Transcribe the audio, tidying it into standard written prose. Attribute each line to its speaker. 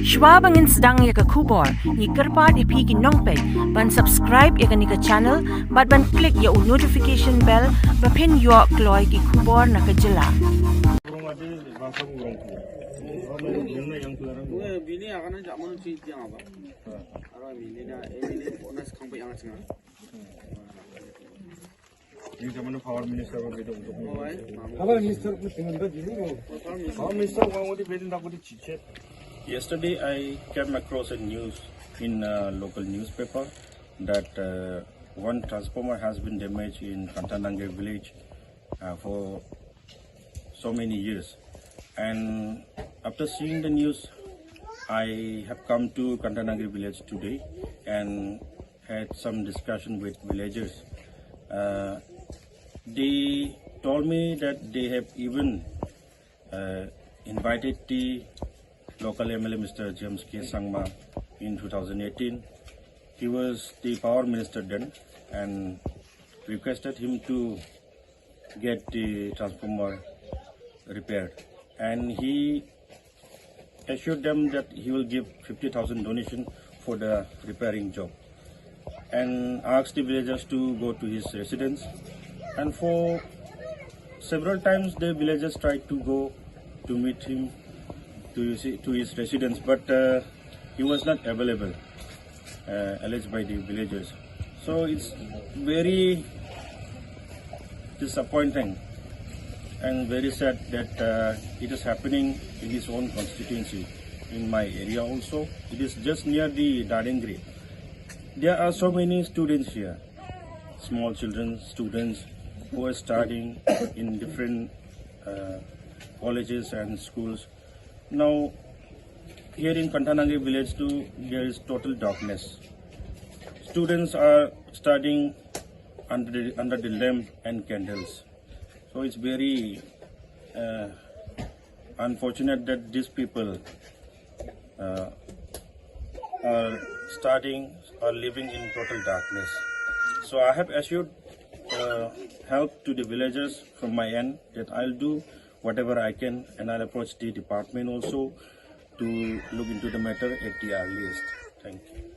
Speaker 1: Shwabangin sedang ya ke kubor, ni kerpat ipi ki nongpek, ban subscribe ya ke ni ke channel, ban klik ya notification bell, bapin yo kloy ki kubor na ke jela.
Speaker 2: Bini akan nak mana cerita yang apa? Arwah bini dah, bini ponas kampai yang macam mana?
Speaker 3: Ini zaman power minister ko dito untuk mo.
Speaker 2: Power
Speaker 3: minister ko tinggal ba dito mo. Power minister ko mo di pwedeng tako di chichet.
Speaker 4: Yesterday I came across a news in a local newspaper that one transformer has been damaged in Kantananggre village for so many years. And after seeing the news, I have come to Kantananggre village today and had some discussion with villagers. They told me that they have even invited the local MLA Mr. James K. Sangma in 2018. He was the power minister then and requested him to get the transformer repaired. And he assured them that he will give 50,000 donation for the repairing job and asked the villagers to go to his residence. And for several times the villagers tried to go to meet him to his residence, but he was not available, alleged by the villagers. So it's very disappointing and very sad that it is happening in his own constituency, in my area also. It is just near the Kantananggre. There are so many students here, small children, students who are studying in different colleges and schools. Now, here in Kantananggre village too, there is total darkness. Students are studying under the lamp and candles. So it's very unfortunate that these people are living in total darkness. So I have assured help to the villagers from my end that I'll do whatever I can, and I'll approach the department also to look into the matter at the earliest. Thank you.